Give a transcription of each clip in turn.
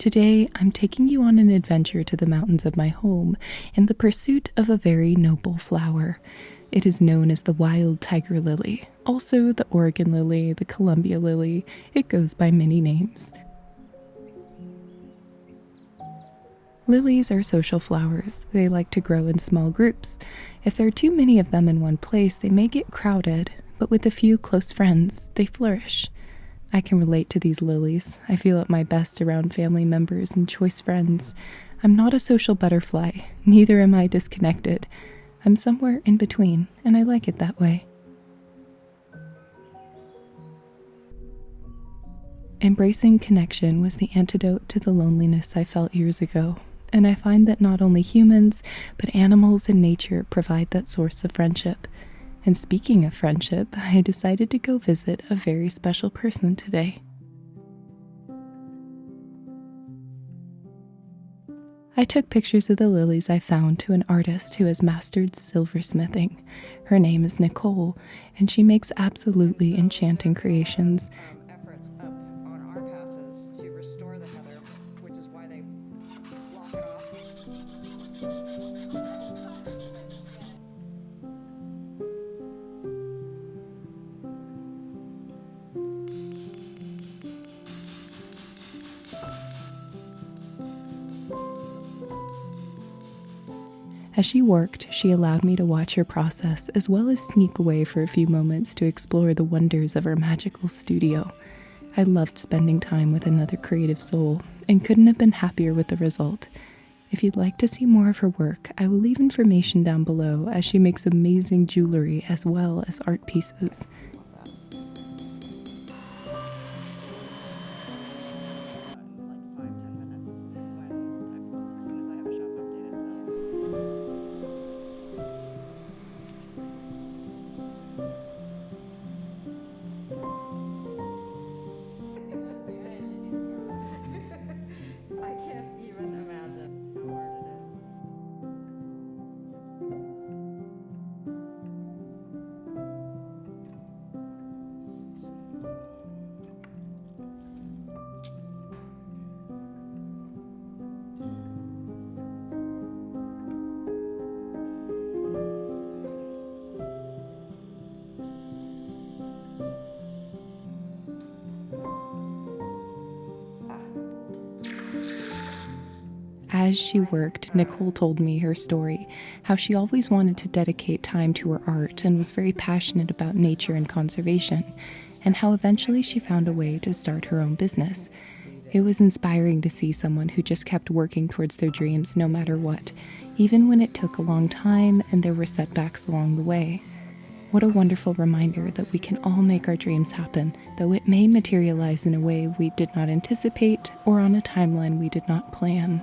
Today, I'm taking you on an adventure to the mountains of my home in the pursuit of a very noble flower. It is known as the wild tiger lily, also the Oregon lily, the Columbia lily. It goes by many names. Lilies are social flowers. They like to grow in small groups. If there are too many of them in one place, they may get crowded, but with a few close friends, they flourish. I can relate to these lilies. I feel at my best around family members and choice friends. I'm not a social butterfly, neither am I disconnected. I'm somewhere in between, and I like it that way. Embracing connection was the antidote to the loneliness I felt years ago, and I find that not only humans, but animals and nature provide that source of friendship. And speaking of friendship, I decided to go visit a very special person today. I took pictures of the lilies I found to an artist who has mastered silversmithing. Her name is Nicole, and she makes absolutely enchanting creations. Efforts up on our passes to restore the heather, which is why they block it off. As she worked, she allowed me to watch her process as well as sneak away for a few moments to explore the wonders of her magical studio. I loved spending time with another creative soul and couldn't have been happier with the result. If you'd like to see more of her work, I will leave information down below as she makes amazing jewelry as well as art pieces. As she worked, Nicole told me her story, how she always wanted to dedicate time to her art and was very passionate about nature and conservation, and how eventually she found a way to start her own business. It was inspiring to see someone who just kept working towards their dreams no matter what, even when it took a long time and there were setbacks along the way. What a wonderful reminder that we can all make our dreams happen, though it may materialize in a way we did not anticipate or on a timeline we did not plan.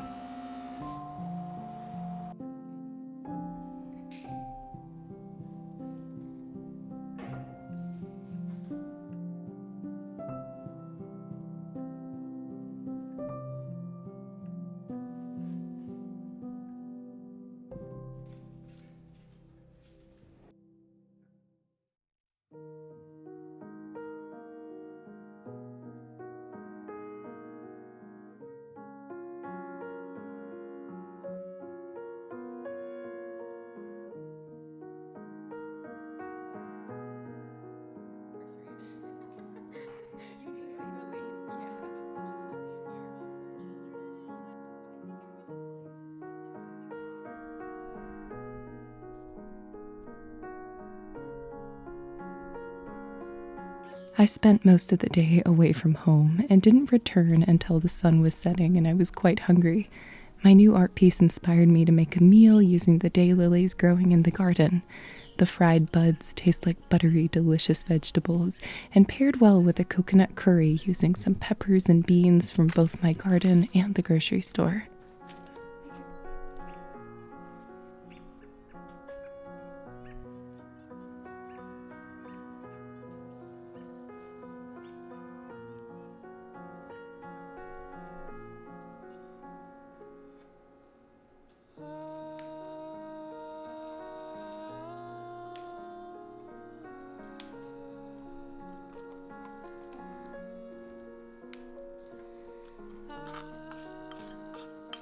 I spent most of the day away from home and didn't return until the sun was setting and I was quite hungry. My new art piece inspired me to make a meal using the daylilies growing in the garden. The fried buds taste like buttery, delicious vegetables and paired well with a coconut curry using some peppers and beans from both my garden and the grocery store.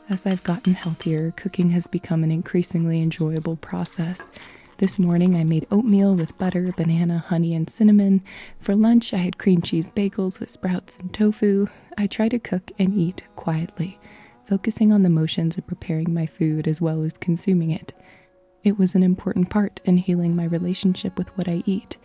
As I've gotten healthier, cooking has become an increasingly enjoyable process. This morning I made oatmeal with butter, banana, honey, and cinnamon. For lunch I had cream cheese bagels with sprouts and tofu. I try to cook and eat quietly, focusing on the motions of preparing my food as well as consuming it. It was an important part in healing my relationship with what I eat.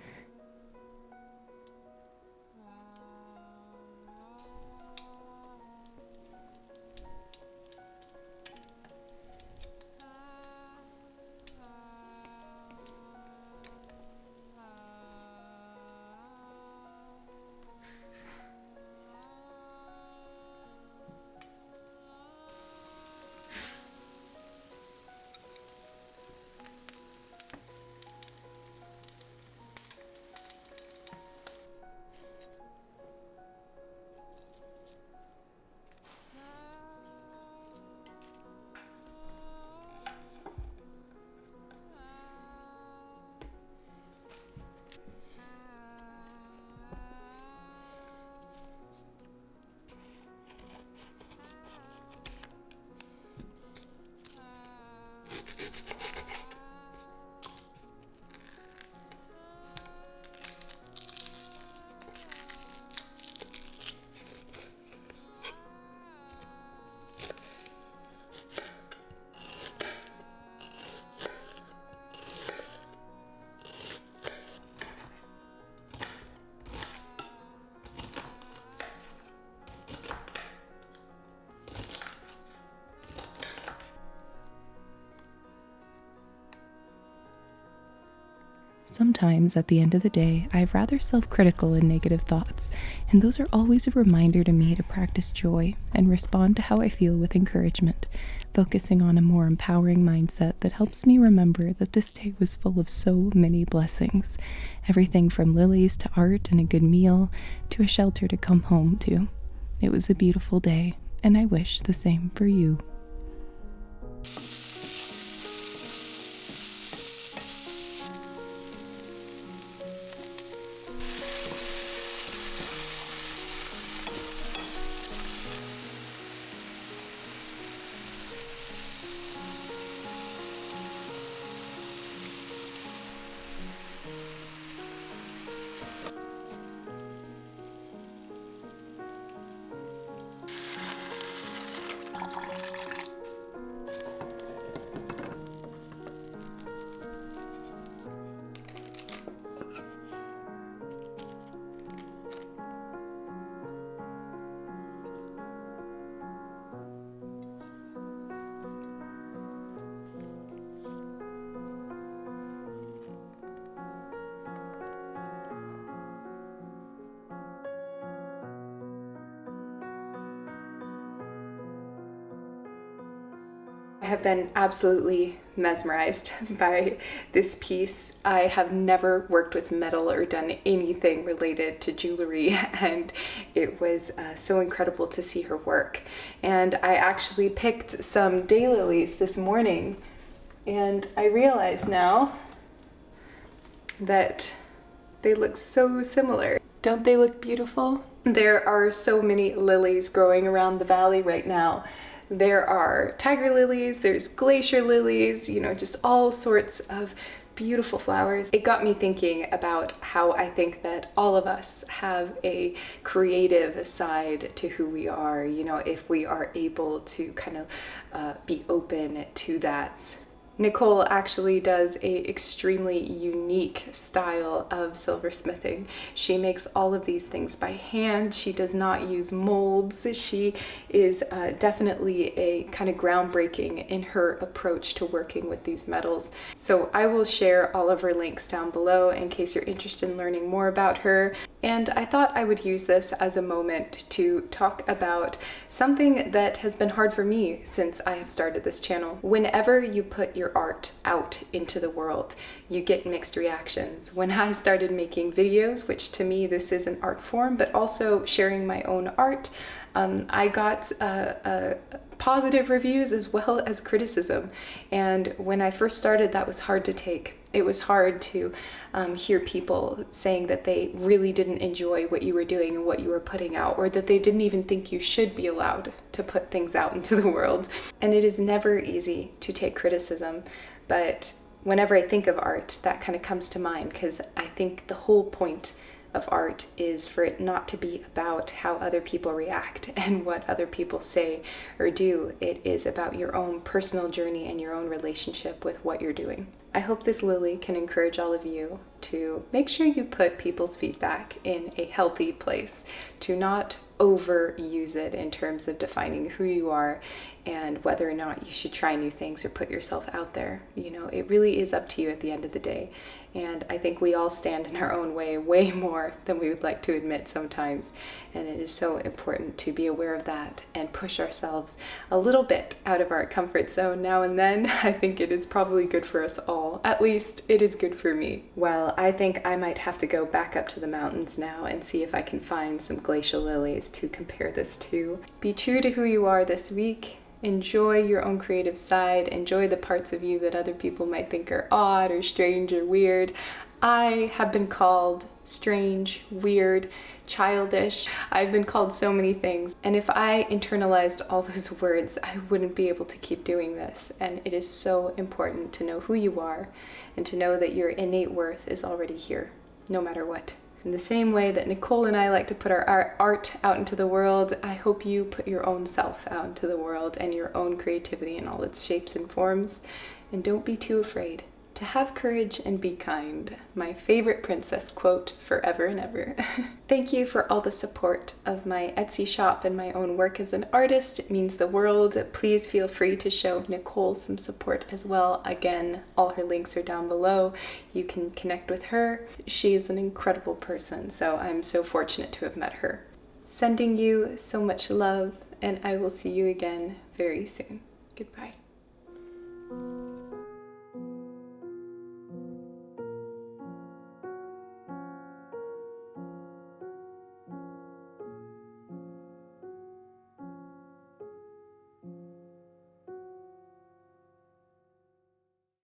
Sometimes, at the end of the day, I have rather self-critical and negative thoughts, and those are always a reminder to me to practice joy and respond to how I feel with encouragement, focusing on a more empowering mindset that helps me remember that this day was full of so many blessings. Everything from lilies to art and a good meal to a shelter to come home to. It was a beautiful day, and I wish the same for you. I have been absolutely mesmerized by this piece. I have never worked with metal or done anything related to jewelry, and it was so incredible to see her work. And I actually picked some daylilies this morning, and I realize now that they look so similar. Don't they look beautiful? There are so many lilies growing around the valley right now. There are tiger lilies, there's glacier lilies, you know, just all sorts of beautiful flowers. It got me thinking about how I think that all of us have a creative side to who we are, you know, if we are able to kind of be open to that. Nicole actually does a extremely unique style of silversmithing. She makes all of these things by hand. She does not use molds. She is definitely a kind of groundbreaking in her approach to working with these metals. So I will share all of her links down below in case you're interested in learning more about her. And I thought I would use this as a moment to talk about something that has been hard for me since I have started this channel. Whenever you put your art out into the world, you get mixed reactions. When I started making videos, which to me this is an art form, but also sharing my own art, I got positive reviews as well as criticism. And when I first started, that was hard to take. It was hard to hear people saying that they really didn't enjoy what you were doing and what you were putting out, or that they didn't even think you should be allowed to put things out into the world. And it is never easy to take criticism, but whenever I think of art, that kind of comes to mind, because I think the whole point of art is for it not to be about how other people react and what other people say or do. It is about your own personal journey and your own relationship with what you're doing. I hope this Lily can encourage all of you to make sure you put people's feedback in a healthy place, to not overuse it in terms of defining who you are and whether or not you should try new things or put yourself out there. You know, it really is up to you at the end of the day. And I think we all stand in our own way more than we would like to admit sometimes. And it is so important to be aware of that and push ourselves a little bit out of our comfort zone now and then. I think it is probably good for us all. At least it is good for me. Well, I think I might have to go back up to the mountains now and see if I can find some glacial lilies to compare this to. Be true to who you are this week. Enjoy your own creative side. Enjoy the parts of you that other people might think are odd or strange or weird. I have been called strange, weird, childish. I've been called so many things. And if I internalized all those words, I wouldn't be able to keep doing this. And it is so important to know who you are and to know that your innate worth is already here, no matter what. In the same way that Nicole and I like to put our art out into the world, I hope you put your own self out into the world and your own creativity in all its shapes and forms. And don't be too afraid to have courage and be kind. My favorite princess quote forever and ever. Thank you for all the support of my Etsy shop and my own work as an artist. It means the world. Please feel free to show Nicole some support as well. Again, all her links are down below. You can connect with her. She is an incredible person, so I'm so fortunate to have met her. Sending you so much love, and I will see you again very soon. Goodbye.